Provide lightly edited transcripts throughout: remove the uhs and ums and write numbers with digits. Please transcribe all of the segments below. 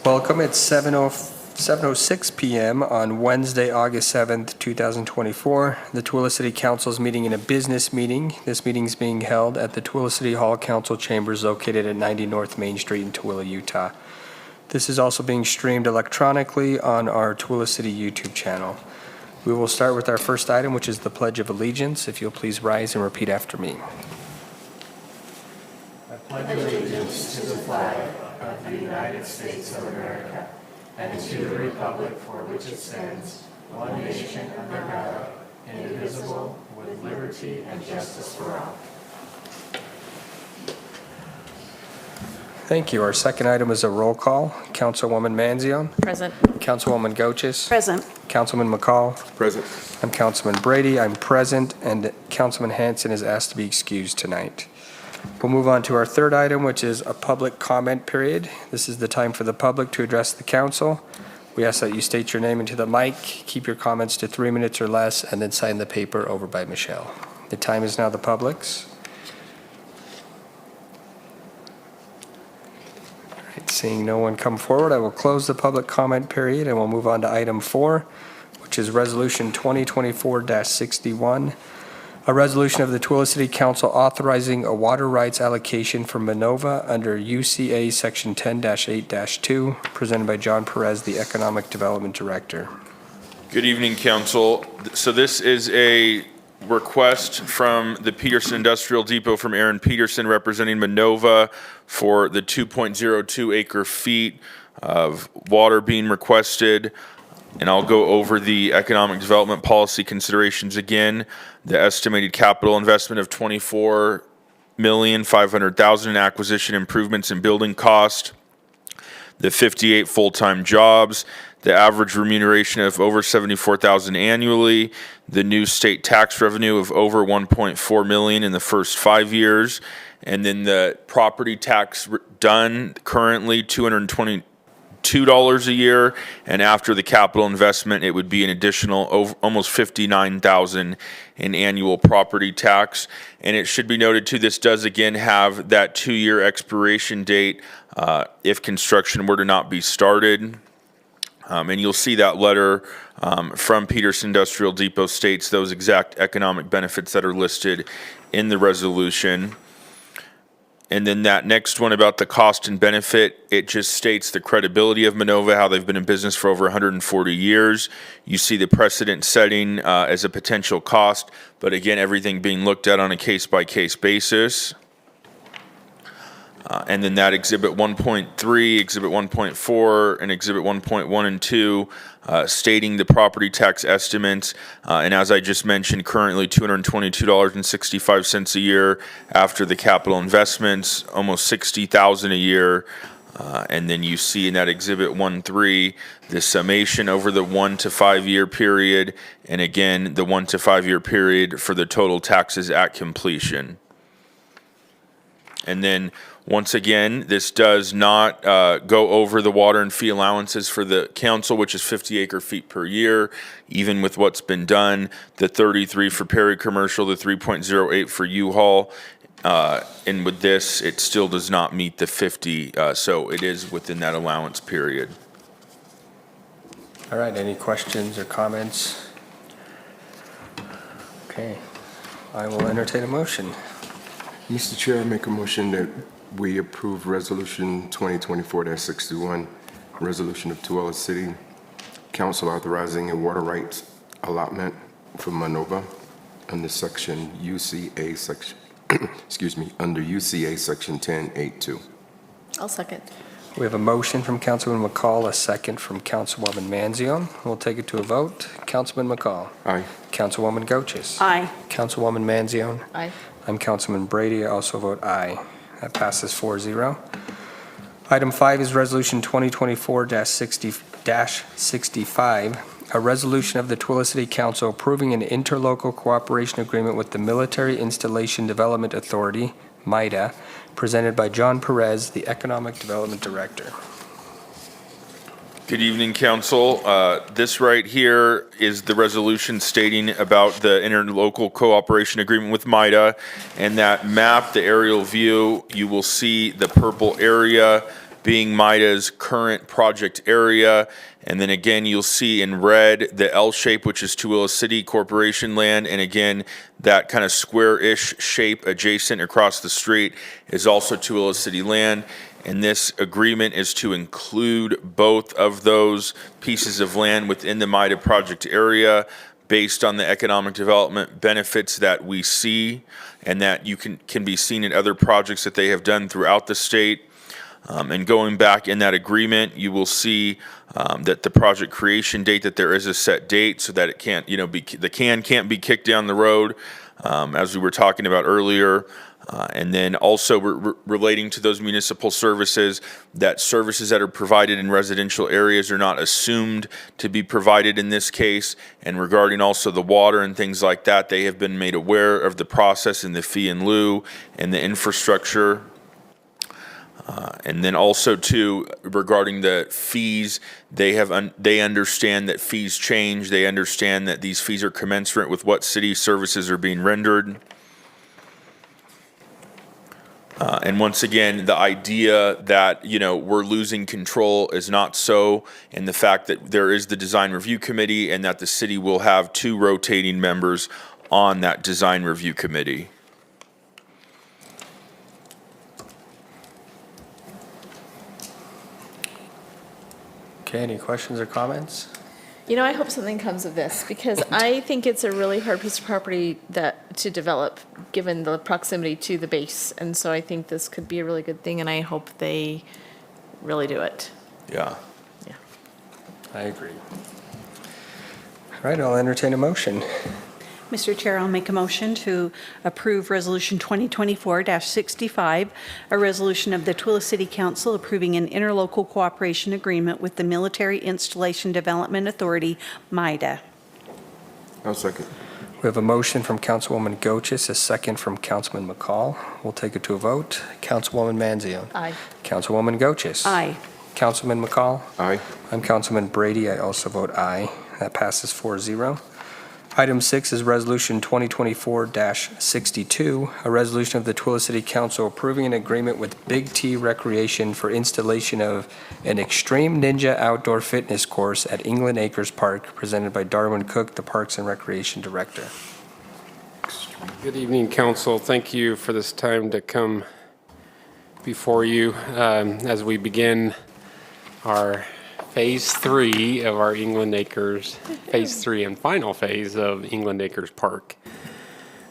Welcome. It's 7:06 p.m. on Wednesday, August 7th, 2024. The Tooele City Council is meeting in a business meeting. This meeting is being held at the Tooele City Hall Council Chambers located at 90 North Main Street in Tooele, Utah. This is also being streamed electronically on our Tooele City YouTube channel. We will start with our first item, which is the Pledge of Allegiance. If you'll please rise and repeat after me. I pledge allegiance to the flag of the United States of America and to the republic for which it stands, one nation under God, indivisible, with liberty and justice for all. Thank you. Our second item is a roll call. Councilwoman Manzione. Present. Councilwoman Goches. Present. Councilman McCall. Present. I'm Councilman Brady. I'm present, and Councilman Hanson is asked to be excused tonight. We'll move on to our third item, which is a public comment period. This is the time for the public to address the council. We ask that you state your name into the mic, keep your comments to 3 minutes or less, and then sign the paper over by Michelle. The time is now the public's. All right, seeing no one come forward, I will close the public comment period and we'll move on to item 4, which is Resolution 2024-61. A resolution of the Tooele City Council authorizing a water rights allocation for Minova under UCA Section 10-8-2, presented by John Perez, the Economic Development Director. Good evening, Council. So this is a request from the Peterson Industrial Depot from Aaron Peterson representing Minova for the 2.02 acre feet of water being requested. And I'll go over the economic development policy considerations again. The estimated capital investment of $24,500,000 in acquisition improvements and building cost. The 58 full-time jobs. The average remuneration of over $74,000 annually. The new state tax revenue of over $1.4 million in the first 5 years. And then the property tax done currently $222 a year, and after the capital investment, it would be an additional almost $59,000 in annual property tax. And it should be noted too, this does again have that 2-year expiration date if construction were to not be started. And you'll see that letter from Peterson Industrial Depot states those exact economic benefits that are listed in the resolution. And then that next one about the cost and benefit, it just states the credibility of Minova, how they've been in business for over 140 years. You see the precedent setting as a potential cost, but again, everything being looked at on a case-by-case basis. And then that Exhibit 1.3, Exhibit 1.4, and Exhibit 1.1 and 2 stating the property tax estimates. And as I just mentioned, currently $222.65 a year after the capital investments, almost $60,000 a year. And then you see in that Exhibit 1.3 the summation over the 1 to 5 year period, and again the 1 to 5 year period for the total taxes at completion. And then once again, this does not go over the water and fee allowances for the council, which is 50 acre feet per year, even with what's been done. The 33 for Perry Commercial, the 3.08 for U-Haul. And with this, it still does not meet the 50, so it is within that allowance period. All right, any questions or comments? Okay, I will entertain a motion. Mr. Chair, I make a motion that we approve Resolution 2024-61, resolution of Tooele City Council authorizing a water rights allotment for Minova under Section UCA Section, under UCA Section 10.8.2. I'll second. We have a motion from Councilman McCall, a second from Councilwoman Manzione. We'll take it to a vote. Councilman McCall. Aye. Councilwoman Goches. Aye. Councilwoman Manzione. Aye. I'm Councilman Brady. I also vote aye. That passes 4-0. Item 5 is Resolution 2024-65, a resolution of the Tooele City Council approving an interlocal cooperation agreement with the Military Installation Development Authority, MIDA, presented by John Perez, the Economic Development Director. Good evening, Council. This right here is the resolution stating about the interlocal cooperation agreement with MIDA. And that map, the aerial view, you will see the purple area being MIDA's current project area. And then again, you'll see in red the L shape, which is Tooele City Corporation land. And again, that kind of square-ish shape adjacent across the street is also Tooele City land. And this agreement is to include both of those pieces of land within the MIDA project area based on the economic development benefits that we see and that you can be seen in other projects that they have done throughout the state. And going back in that agreement, you will see that the project creation date, that there is a set date so that it can't, the can can't be kicked down the road, as we were talking about earlier. And then also relating to those municipal services, that services that are provided in residential areas are not assumed to be provided in this case. And regarding also the water and things like that, they have been made aware of the process and the fee in lieu and the infrastructure. And then also too, regarding the fees, they understand that fees change. They understand that these fees are commensurate with what city services are being rendered. And once again, the idea that, we're losing control is not so, and the fact that there is the design review committee and that the city will have 2 rotating members on that design review committee. Okay, any questions or comments? I hope something comes of this, because I think it's a really hard piece of property to develop, given the proximity to the base. And so I think this could be a really good thing, and I hope they really do it. Yeah. Yeah. I agree. All right, I'll entertain a motion. Mr. Chair, I'll make a motion to approve Resolution 2024-65, a resolution of the Tooele City Council approving an interlocal cooperation agreement with the Military Installation Development Authority, MIDA. I'll second. We have a motion from Councilwoman Goches, a second from Councilman McCall. We'll take it to a vote. Councilwoman Manzione. Aye. Councilwoman Goches. Aye. Councilman McCall. Aye. I'm Councilman Brady. I also vote aye. That passes 4-0. Item 6 is Resolution 2024-62, a resolution of the Tooele City Council approving an agreement with Big T Recreation for installation of an Extreme Ninja outdoor fitness course at England Acres Park, presented by Darwin Cook, the Parks and Recreation Director. Good evening, Council. Thank you for this time to come before you as we begin our Phase 3 of our England Acres, Phase 3 and final phase of England Acres Park.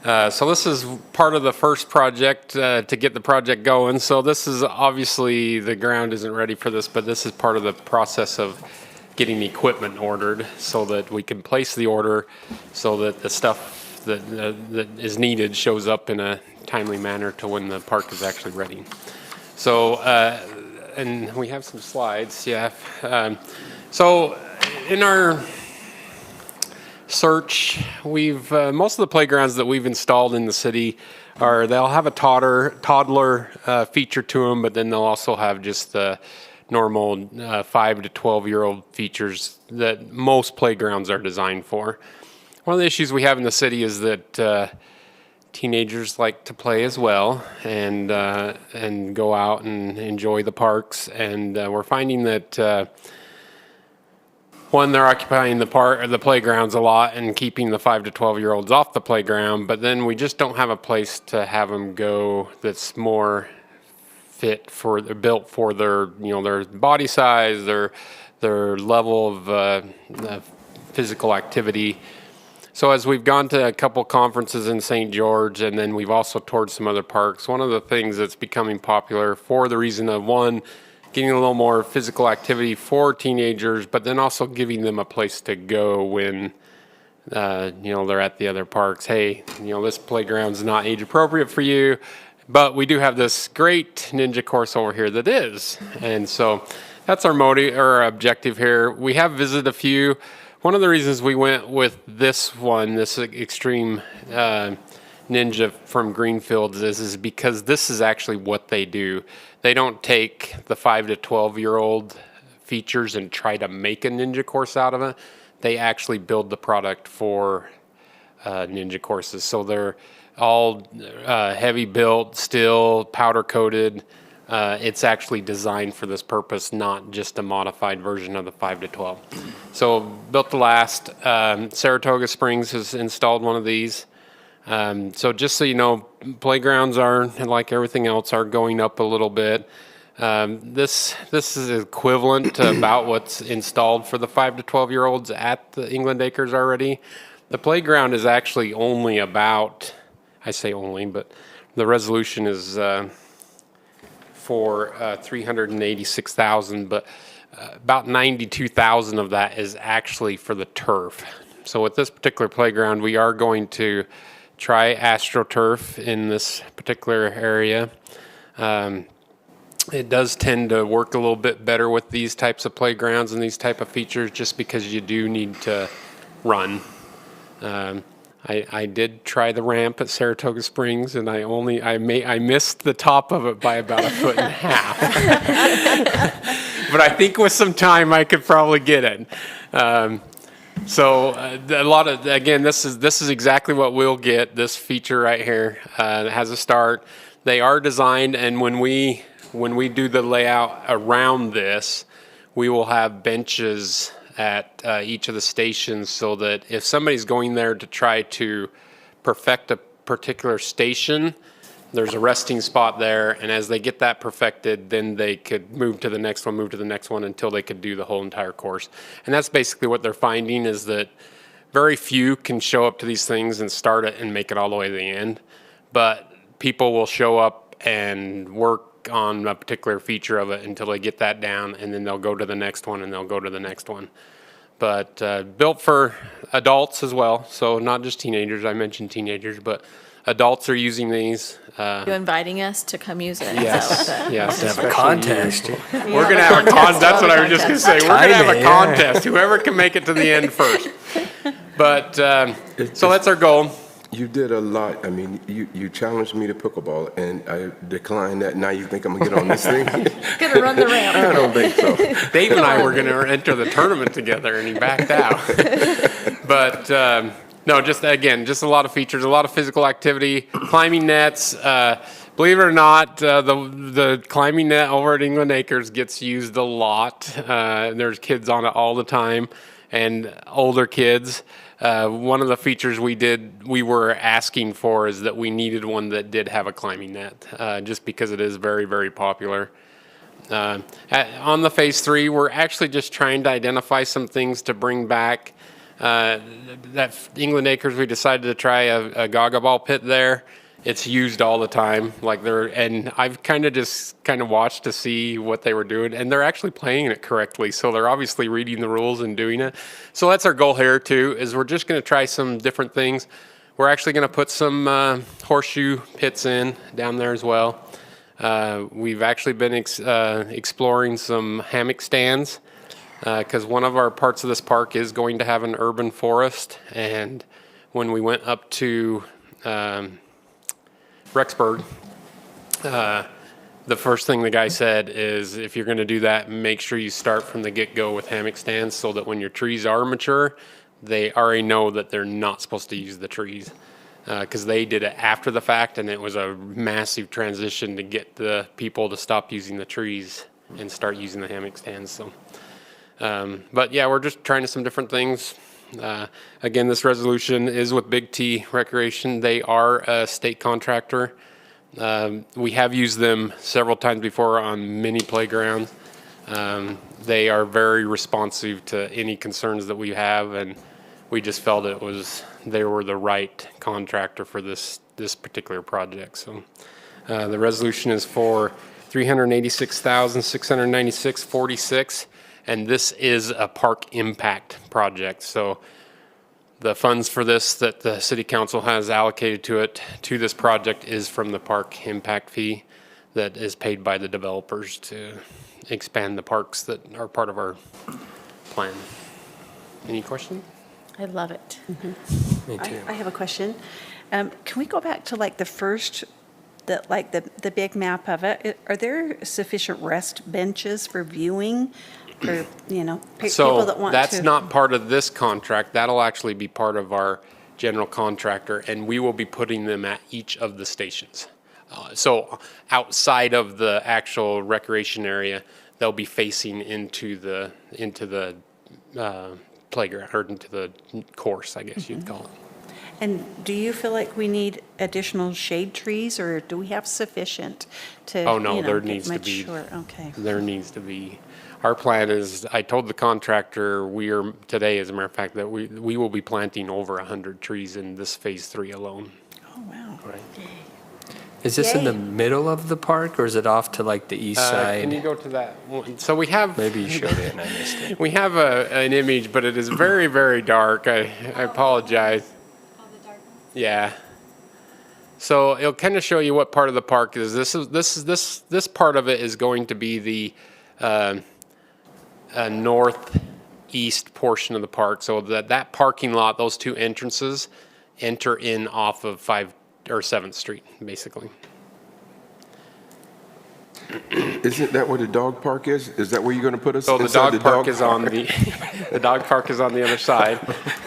So this is part of the first project to get the project going. So this is obviously, the ground isn't ready for this, but this is part of the process of getting equipment ordered so that we can place the order so that the stuff that is needed shows up in a timely manner to when the park is actually ready. So, and we have some slides, yeah. So in our search, most of the playgrounds that we've installed in the city they'll have a toddler feature to them, but then they'll also have just the normal 5 to 12-year-old features that most playgrounds are designed for. One of the issues we have in the city is that teenagers like to play as well and go out and enjoy the parks, and we're finding that one, they're occupying the playgrounds a lot and keeping the 5 to 12-year-olds off the playground, but then we just don't have a place to have them go that's more built for their their body size, their level of physical activity. So as we've gone to a couple conferences in St. George, and then we've also toured some other parks, one of the things that's becoming popular for the reason of, one, getting a little more physical activity for teenagers, but then also giving them a place to go when they're at the other parks. Hey, this playground's not age appropriate for you, but we do have this great ninja course over here that is. And so that's our motive or our objective here. We have visited a few. One of the reasons we went with this one, this Extreme Ninja from Greenfields, is because this is actually what they do. They don't take the 5 to 12-year-old features and try to make a ninja course out of it. They actually build the product for ninja courses. So they're all heavy built, steel, powder coated, It's actually designed for this purpose, not just a modified version of the 5 to 12. So built to last. Saratoga Springs has installed one of these. So just so you know, playgrounds are, like everything else, are going up a little bit. This is equivalent to about what's installed for the 5 to 12-year-olds at the England Acres already. The playground is actually only about, I say only, but the resolution is for 386,000, but about 92,000 of that is actually for the turf. So with this particular playground, we are going to try AstroTurf in this particular area. It does tend to work a little bit better with these types of playgrounds and these type of features, just because you do need to run. I did try the ramp at Saratoga Springs, and I missed the top of it by about 1.5 feet. But I think with some time I could probably get it. So a lot of, again, this is exactly what we'll get. This feature right here has a start. They are designed, and when we do the layout around this, we will have benches at each of the stations, so that if somebody's going there to try to perfect a particular station, there's a resting spot there, and as they get that perfected, then they could move to the next one, until they could do the whole entire course. And that's basically what they're finding, is that very few can show up to these things and start it and make it all the way to the end. But people will show up and work on a particular feature of it until they get that down, and then they'll go to the next one, and they'll go to the next one. But built for adults as well, so not just teenagers. I mentioned teenagers, but adults are using these. You inviting us to come use it? Yes, yes. Have a contest. We're going to have a contest. That's what I was just going to say. We're going to have a Kinda, yeah. contest. Whoever can make it to the end first. But, so that's our goal. You did a lot. I mean, you challenged me to pickleball, and I declined that. Now you think I'm going to get on this thing? Gonna run the ramp. I don't think so. Dave and I were going to enter the tournament together, and he backed out. But no, just a lot of features, a lot of physical activity, climbing nets. Believe it or not, the climbing net over at England Acres gets used a lot. There's kids on it all the time, and older kids. One of the features we were asking for is that we needed one that did have a climbing net, just because it is very, very popular. On the phase 3, we're actually just trying to identify some things to bring back. That England Acres, we decided to try a gaga ball pit there. It's used all the time, and I've kind of watched to see what they were doing, and they're actually playing it correctly. So they're obviously reading the rules and doing it. So that's our goal here too, is we're just going to try some different things. We're actually going to put some horseshoe pits in down there as well. We've actually been exploring some hammock stands, because one of our parts of this park is going to have an urban forest. And when we went up to Rexburg, the first thing the guy said is, if you're going to do that, make sure you start from the get-go with hammock stands, so that when your trees are mature, they already know that they're not supposed to use the trees. Because they did it after the fact, and it was a massive transition to get the people to stop using the trees and start using the hammock stands. So, but yeah, we're just trying some different things. Again, this resolution is with Big T Recreation. They are a state contractor. We have used them several times before on many playgrounds. They are very responsive to any concerns that we have, and we just felt they were the right contractor for this particular project. So the resolution is for $386,696.46. And this is a park impact project. So the funds for this that the city council has allocated to this project is from the park impact fee that is paid by the developers to expand the parks that are part of our plan. Any questions? I love it. Me too. I have a question. Can we go back to like the first, the big map of it? Are there sufficient rest benches for viewing? For, people that want to. That's not part of this contract. That'll actually be part of our general contractor, and we will be putting them at each of the stations. So outside of the actual recreation area, they'll be facing into the playground, or into the course, I guess you'd call it. And do you feel like we need additional shade trees, or do we have sufficient to, Oh, no, there get needs to be. mature? Okay. There needs to be. Our plan is, I told the contractor, today, as a matter of fact, that we will be planting over 100 trees in this phase 3 alone. Oh, wow. Is this in the Yay. middle of the park, or is it off to like the east Can you side? go to that one? So we have. Maybe you showed it and I missed it. We have an image, but it is very, very dark. I apologize. Yeah. So it'll kind of show you what part of the park is. This part of it is going to be the northeast portion of the park. So that parking lot, those two entrances, enter in off of 5th or 7th Street, basically. Isn't that where the dog park is? Is that where you're going to put us? So the Inside dog park is on the dog park is on the other side.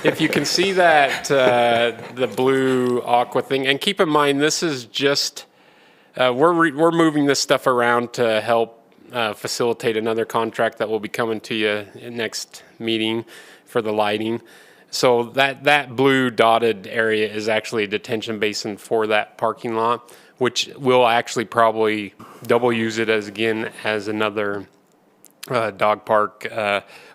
If you can see that the blue aqua thing, and keep in mind this is just we're moving this stuff around to help facilitate another contract that will be coming to you next meeting for the lighting. So that blue dotted area is actually a detention basin for that parking lot, which will actually probably double use it as another dog park.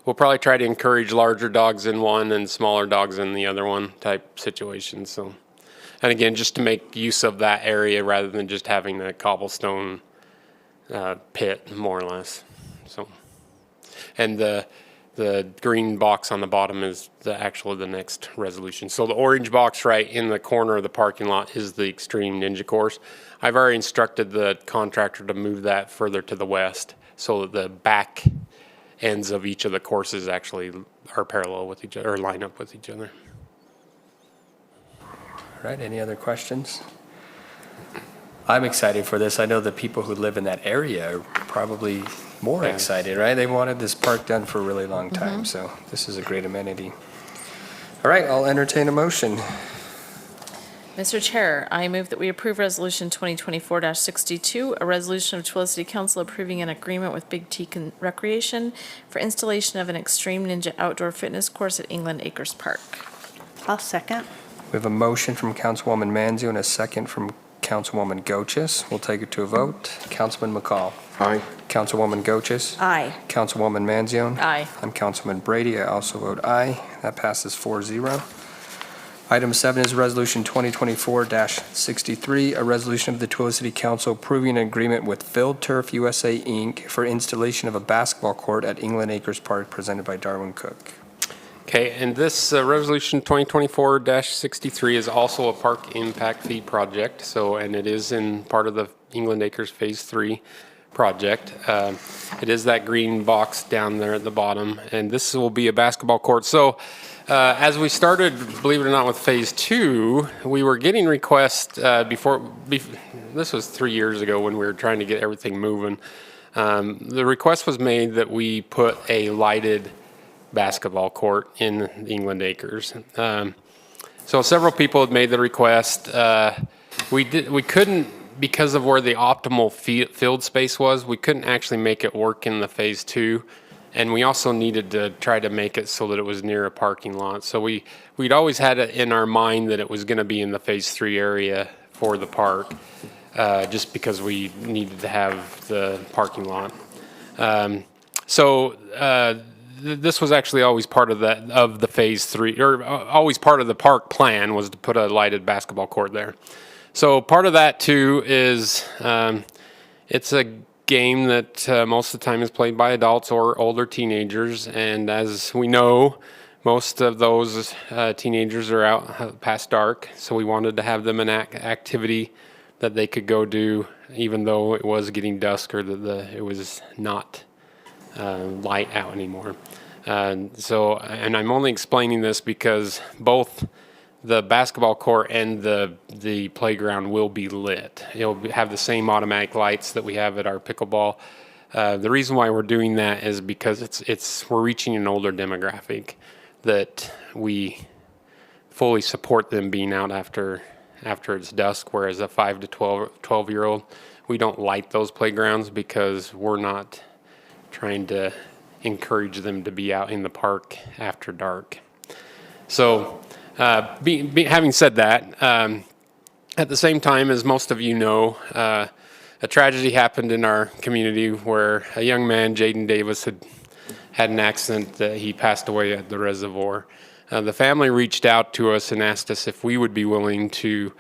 We'll probably try to encourage larger dogs in one and smaller dogs in the other one type situation. So, and again, just to make use of that area rather than just having a cobblestone pit, more or less. So, and the green box on the bottom is the next resolution. So the orange box right in the corner of the parking lot is the Extreme Ninja Course. I've already instructed the contractor to move that further to the west so that the back ends of each of the courses actually are parallel with each other, or line up with each other. All right, any other questions? I'm excited for this. I know the people who live in that area are probably more Yeah. excited, right? They wanted this park done for a really long time, so this is a great amenity. All right, I'll entertain a motion. Mr. Chair, I move that we approve Resolution 2024-62, a resolution of Twila City Council approving an agreement with Big T Recreation for installation of an Extreme Ninja outdoor fitness course at England Acres Park. I'll second. We have a motion from Councilwoman Manzio and a second from Councilwoman Goches. We'll take it to a vote. Councilman McCall. Aye. Councilwoman Goches. Aye. Councilwoman Manzione. Aye. I'm Councilman Brady. I also vote aye. That passes 4-0. Item 7 is Resolution 2024-63, a resolution of the Twila City Council approving an agreement with Field Turf USA, Inc. for installation of a basketball court at England Acres Park, presented by Darwin Cook. Okay, and this resolution 2024-63 is also a park impact fee project. So, and it is in part of the England Acres Phase 3 project. It is that green box down there at the bottom, and this will be a basketball court. So, as we started, believe it or not, with Phase 2, we were getting requests this was 3 years ago when we were trying to get everything moving. The request was made that we put a lighted basketball court in the England Acres. So several people had made the request. We couldn't, because of where the optimal field space was, we couldn't actually make it work in the Phase 2. And we also needed to try to make it so that it was near a parking lot. So we'd always had it in our mind that it was going to be in the Phase 3 area for the park, just because we needed to have the parking lot. This was actually always part of the Phase 3, or always part of the park plan, was to put a lighted basketball court there. So part of that too is it's a game that most of the time is played by adults or older teenagers, and as we know, most of those teenagers are out past dark. So we wanted to have them an activity that they could go do, even though it was getting dusk or that it was not light out anymore. And I'm only explaining this because both the basketball court and the playground will be lit. It'll have the same automatic lights that we have at our pickleball. The reason why we're doing that is because we're reaching an older demographic that we fully support them being out after after it's dusk, whereas a 5 to 12-year-old, we don't light those playgrounds because we're not trying to encourage them to be out in the park after dark. So having said that, at the same time, as most of you know, a tragedy happened in our community where a young man, Jaden Davis, had an accident that he passed away at the reservoir. The family reached out to us and asked us if we would be willing to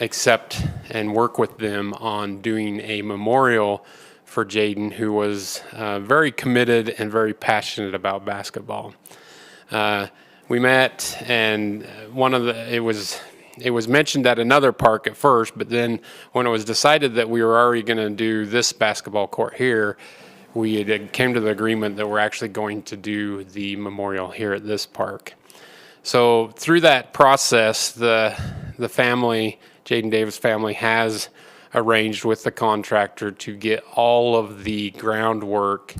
accept and work with them on doing a memorial for Jaden, who was very committed and very passionate about basketball. We met, and it was mentioned at another park at first, but then when it was decided that we were already going to do this basketball court here, we came to the agreement that we're actually going to do the memorial here at this park. So through that process, the family, Jaden Davis family, has arranged with the contractor to get all of the groundwork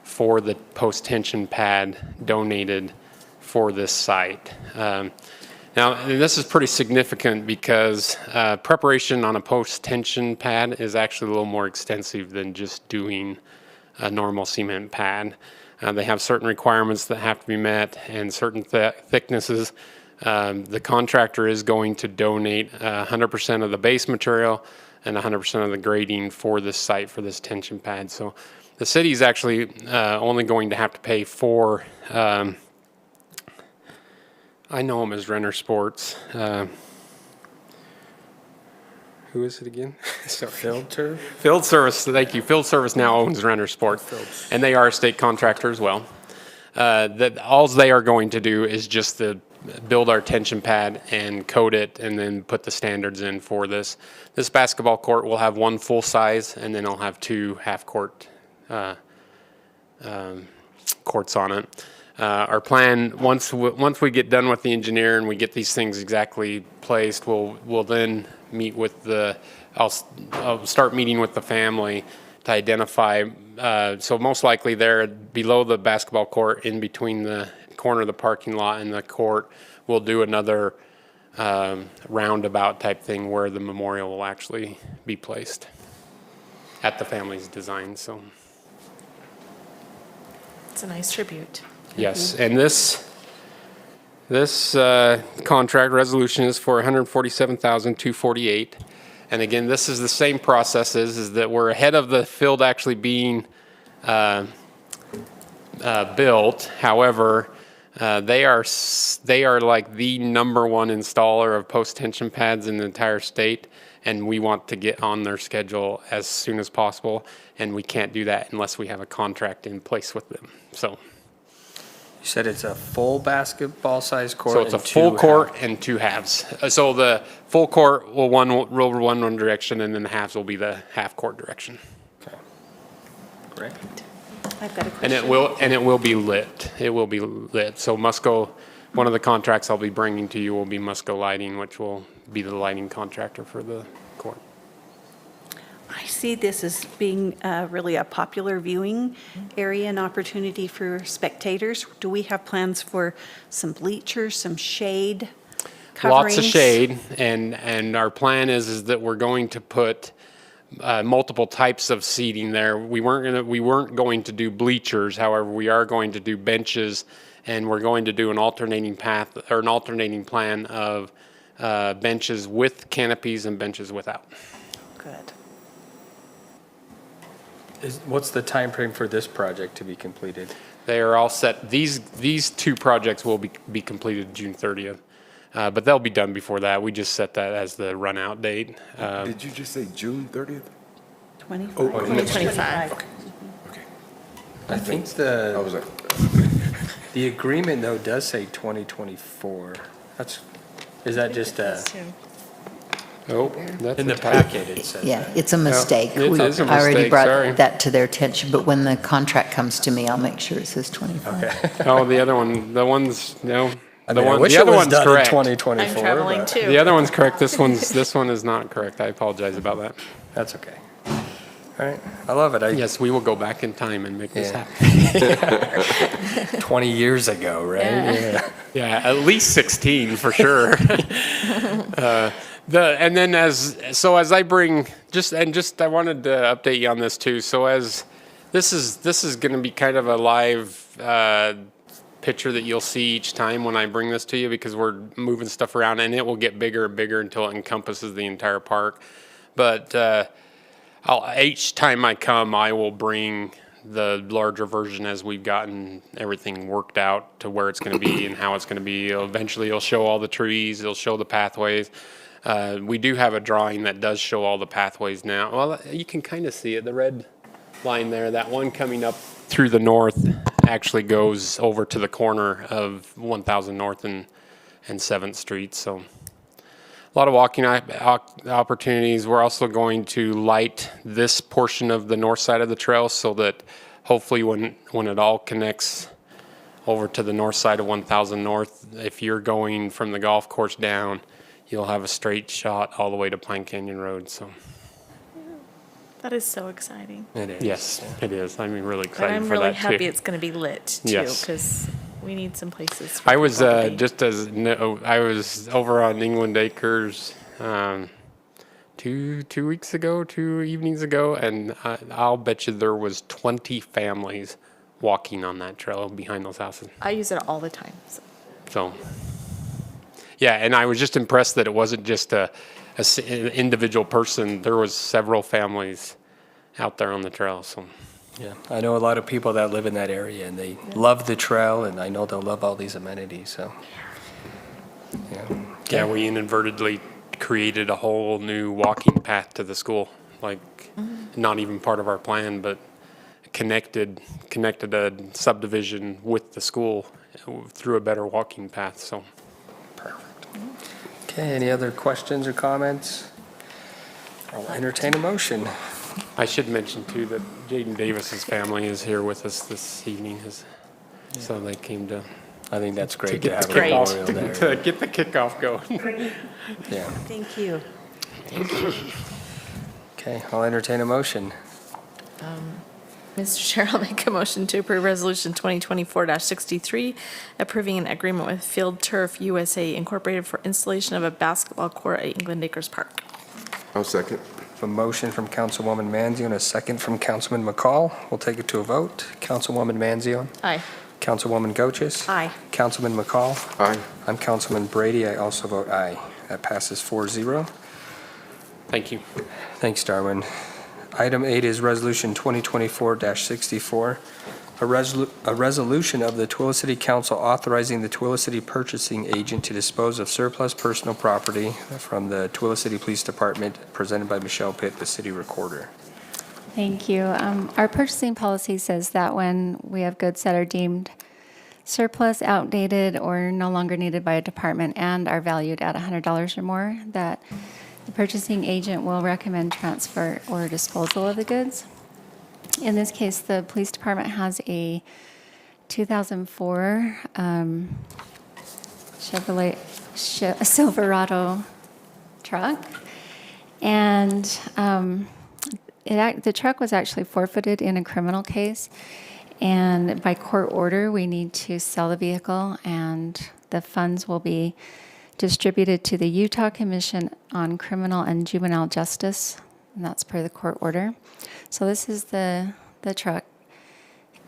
for the post-tension pad donated for this site. Now, and this is pretty significant because preparation on a post-tension pad is actually a little more extensive than just doing a normal cement pad. They have certain requirements that have to be met and certain thicknesses. The contractor is going to donate 100% of the base material and 100% of the grading for this site, for this tension pad. So the city is actually only going to have to pay for, I know them as Renner Sports. Who is it again? Field turf? Field Service, thank you. Field Service now owns Renner Sports, and they are a state contractor as well. That all they are going to do is just to build our tension pad and coat it, and then put the standards in for this. This basketball court will have one full size, and then it'll have two half court courts on it. Our plan, once we get done with the engineer and we get these things exactly placed, we'll then meet with I'll start meeting with the family to identify, so most likely there below the basketball court, in between the corner of the parking lot and the court, we'll do another roundabout type thing where the memorial will actually be placed at the family's design. So It's a nice tribute. yes, and this contract resolution is for $147,248. And again, this is the same process is that we're ahead of the field actually being built. However, they are like the #1 installer of post-tension pads in the entire state, and we want to get on their schedule as soon as possible, and we can't do that unless we have a contract in place with them. So You said it's a full basketball size court? it's a and full two court half- and two halves. So the full court will run one direction, and then the halves will be the half court direction. Great. I've got a And question. it will be lit. It will be lit. So Musco, one of the contracts I'll be bringing to you will be Musco Lighting, which will be the lighting contractor for the court. I see this as being really a popular viewing area and opportunity for spectators. Do we have plans for some bleachers, some shade coverings? Lots of shade, and our plan is that we're going to put multiple types of seating there. We weren't going to do bleachers. However, we are going to do benches, and we're going to do an alternating path or an alternating plan of benches with canopies and benches without. Good. What's the time frame for this project to be completed? They are all set. These two projects will be completed June 30th, but they'll be done before that. We just set that as the run out date. Did you just say June 30th? 2025. Okay. I think I was like, the agreement, though, does say 2024. Is that just Oh, that's in the a typo. packet it says Yeah, that? it's a mistake. it is a I already mistake, brought sorry. that to their attention, but when the contract comes to me, I'll make sure it says 25. Oh, the other one, the one's, no. I The mean, I one, wish the it other was one's done in correct. 2024. I'm traveling but too. The other one's correct. This one is not correct. I apologize about that. That's okay. All right, I love it. Yes, we will go back in time and make this Yeah. happen. 20 years ago, right? Yeah. Yeah. Yeah, at least 16 for sure. And then as I bring I wanted to update you on this too. So as this is going to be kind of a live picture that you'll see each time when I bring this to you, because we're moving stuff around and it will get bigger and bigger until it encompasses the entire park. But each time I come, I will bring the larger version as we've gotten everything worked out to where it's going to be and how it's going to be. Eventually, it'll show all the trees. It'll show the pathways. We do have a drawing that does show all the pathways now. Well, you can kind of see it. The red line there, that one coming up through the north actually goes over to the corner of 1000 North and 7th Street. So a lot of walking opportunities. We're also going to light this portion of the north side of the trail so that hopefully when it all connects over to the north side of 1000 North, if you're going from the golf course down, you'll have a straight shot all the way to Pine Canyon Road. So That is so exciting. It is. yes, it is. I'm really But excited I'm for really that happy too. it's going to be lit too, Yes. because we need some places. For I was people to be. I was over on England Acres 2 weeks ago, 2 evenings ago, and I'll bet you there was 20 families walking on that trail behind those houses. I use it all the time. So, yeah, and I was just impressed that it wasn't just an individual person. There was several families out there on the trail. So, Yeah, I know a lot of people that live in that area, and they love the trail, and I know they'll love all these amenities, so. yeah, we inadvertently created a whole new walking path to the school, like not even part of our plan, but connected a subdivision with the school through a better walking path. So. Perfect. Okay, any other questions or comments? I'll entertain a motion. I should mention too that Jaden Davis's family is here with us this evening, so they came to I think that's great to get have the a kickoff memorial there. to get the kickoff going. Yeah, Thank you. okay, I'll entertain a motion. Mr. Chair, I'll make a motion to approve Resolution 2024-63, approving an agreement with Field Turf USA Incorporated for installation of a basketball court at England Acres Park. I'll second. A motion from Councilwoman Manzione, a second from Councilman McCall. We'll take it to a vote. Councilwoman Manzione. Aye. Councilwoman Goches. Aye. Councilman McCall. Aye. I'm Councilman Brady. I also vote aye. That passes 4-0. Thank you. Thanks, Darwin. Item 8 is Resolution 2024-64, a resolution of the Tooele City Council authorizing the Tooele City purchasing agent to dispose of surplus personal property from the Tooele City Police Department, presented by Michelle Pitt, the city recorder. Thank you. Our purchasing policy says that when we have goods that are deemed surplus, outdated, or no longer needed by a department and are valued at $100 or more, that the purchasing agent will recommend transfer or disposal of the goods. In this case, the police department has a 2004 Chevrolet Silverado truck, and the truck was actually forfeited in a criminal case, and by court order, we need to sell the vehicle, and the funds will be distributed to the Utah Commission on Criminal and Juvenile Justice, and that's per the court order. So this is the truck,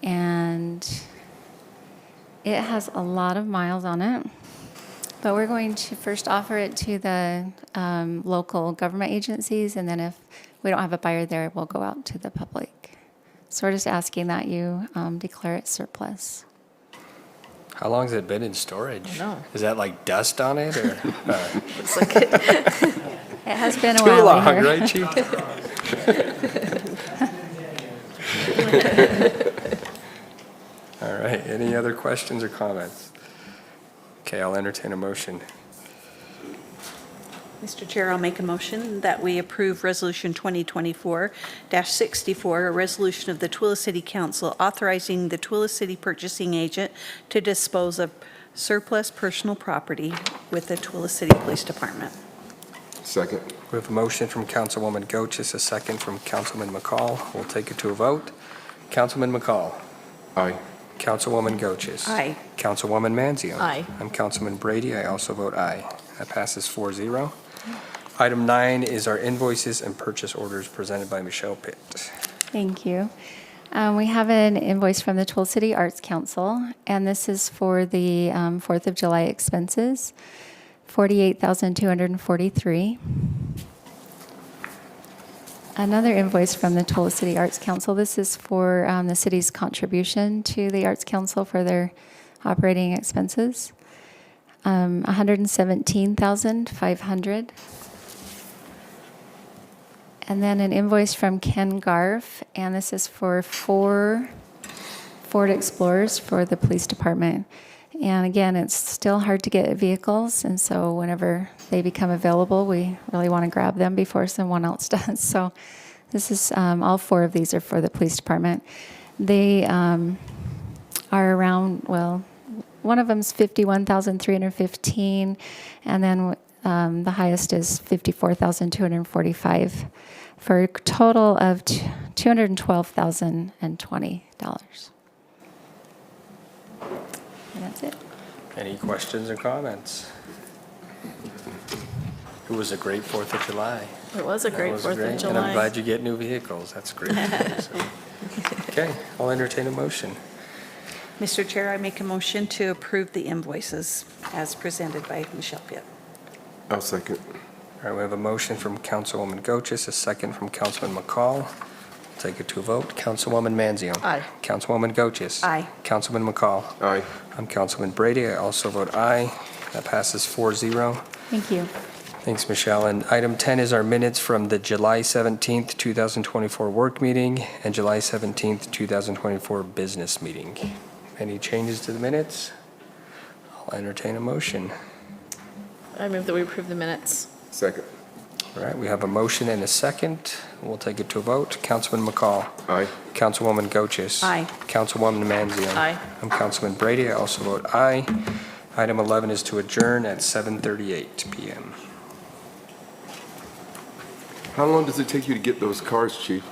and it has a lot of miles on it, but we're going to first offer it to the local government agencies, and then if we don't have a buyer there, we'll go out to the public. So we're just asking that you declare it surplus. How long has it been in storage? I know. Is that like dust on it, or? Looks like it. It has been a Too while long, here. right, Chief? All right, any other questions or comments? Okay, I'll entertain a motion. Mr. Chair, I'll make a motion that we approve Resolution 2024-64, a resolution of the Tooele City Council authorizing the Tooele City purchasing agent to dispose of surplus personal property with the Tooele City Police Department. Second. We have a motion from Councilwoman Goches, a second from Councilman McCall. We'll take it to a vote. Councilman McCall. Aye. Councilwoman Goches. Aye. Councilwoman Manzio. Aye. I'm Councilman Brady. I also vote aye. That passes 4-0. Item 9 is our invoices and purchase orders presented by Michelle Pitt. Thank you. We have an invoice from the Tool City Arts Council, and this is for the 4th of July expenses, $48,243. Another invoice from the Tool City Arts Council. This is for the city's contribution to the Arts Council for their operating expenses, $117,500. And then an invoice from Ken Garf, and this is for 4 Ford Explorers for the police department. And again, it's still hard to get vehicles, and so whenever they become available, we really want to grab them before someone else does. So this is, all 4 of these are for the police department. They are around, well, one of them's $51,315, and then the highest is $54,245 for a total of $212,020. And that's it. Any questions or comments? It was a great 4th of July. It was a great That was 4th great, of July. And I'm glad you get new vehicles. That's great. So, okay, I'll entertain a motion. Mr. Chair, I make a motion to approve the invoices as presented by Michelle Pitt. I'll second. All right, we have a motion from Councilwoman Goches, a second from Councilman McCall. Take it to a vote. Councilwoman Manzio. Aye. Councilwoman Goches. Aye. Councilman McCall. Aye. I'm Councilman Brady. I also vote aye. That passes 4-0. Thank you. Thanks, Michelle. And item 10 is our minutes from the July 17th, 2024 work meeting and July 17th, 2024 business meeting. Any changes to the minutes? I'll entertain a motion. I move that we approve the minutes. Second. All right, we have a motion and a second. We'll take it to a vote. Councilman McCall. Aye. Councilwoman Goches. Aye. Councilwoman Manzio. Aye. I'm Councilman Brady. I also vote aye. Item 11 is to adjourn at 7:38 PM. How long does it take you to get those cars, Chief?